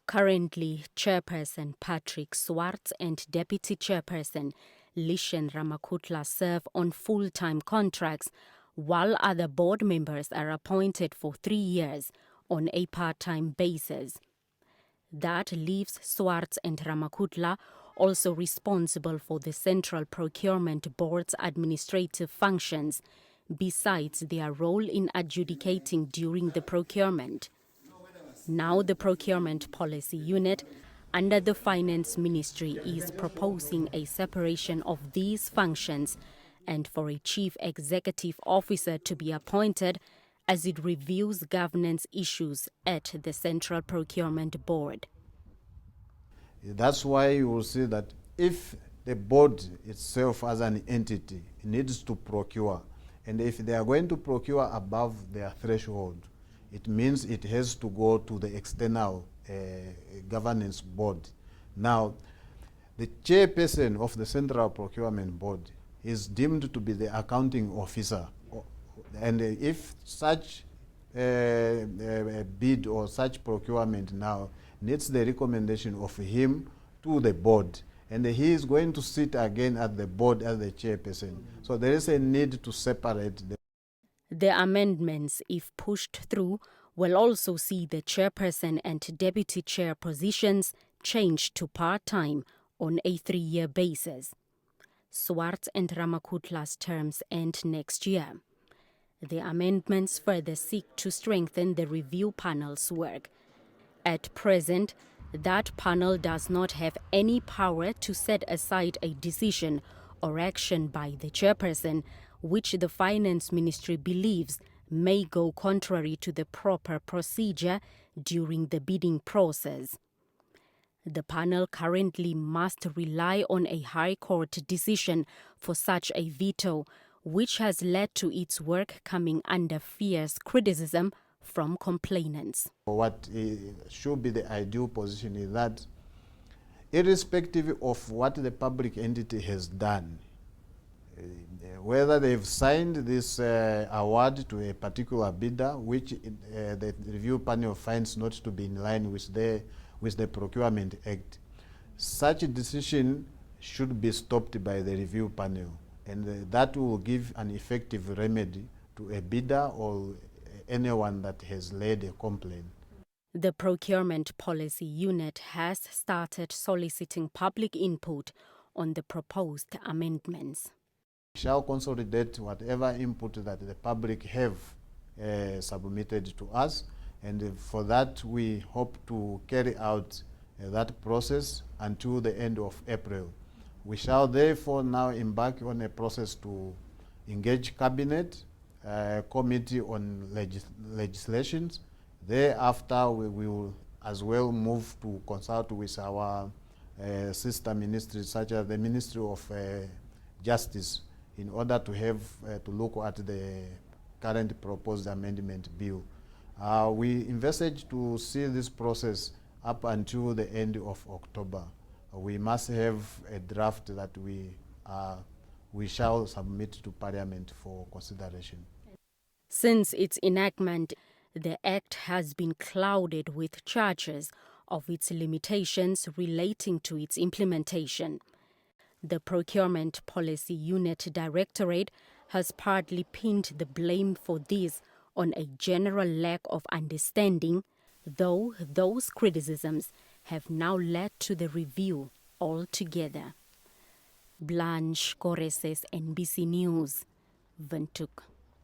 Currently, Chairperson Patrick Swartz and Deputy Chairperson Lishen Ramakutla serve on full-time contracts, while other board members are appointed for 3 years on a part-time basis. That leaves Swartz and Ramakutla also responsible for the Central Procurement Board's administrative functions, besides their role in adjudicating during the procurement. Now the Procurement Policy Unit under the Finance Ministry is proposing a separation of these functions and for a Chief Executive Officer to be appointed as it reviews governance issues at the Central Procurement Board. That's why you will see that if the board itself as an entity needs to procure, and if they are going to procure above their threshold, it means it has to go to the external governance board. Now, the chairperson of the Central Procurement Board is deemed to be the accounting officer. And if such bid or such procurement now needs the recommendation of him to the board, and he is going to sit again at the board as the chairperson. So there is a need to separate them. The amendments, if pushed through, will also see the chairperson and deputy chair positions changed to part-time on a 3-year basis. Swartz and Ramakutla's terms end next year. The amendments further seek to strengthen the review panel's work. At present, that panel does not have any power to set aside a decision or action by the chairperson, which the Finance Ministry believes may go contrary to the proper procedure during the bidding process. The panel currently must rely on a High Court decision for such a veto, which has led to its work coming under fierce criticism from complainants. What should be the ideal position is that, irrespective of what the public entity has done, whether they've signed this award to a particular bidder, which the review panel finds not to be in line with the Procurement Act, such a decision should be stopped by the review panel, and that will give an effective remedy to a bidder or anyone that has laid a complaint. The Procurement Policy Unit has started soliciting public input on the proposed amendments. We shall consolidate whatever input that the public have submitted to us, and for that we hope to carry out that process until the end of April. We shall therefore now embark on a process to engage Cabinet, Committee on Legislations. Thereafter, we will as well move to consult with our sister ministries, such as the Ministry of Justice, in order to have to look at the current proposed amendment bill. We envisage to see this process up until the end of October. We must have a draft that we shall submit to Parliament for consideration. Since its enactment, the Act has been clouded with charges of its limitations relating to its implementation. The Procurement Policy Unit Directorate has partly pinned the blame for this on a general lack of understanding, though those criticisms have now led to the review altogether. Blanche Koreses, NBC News, Windhoek.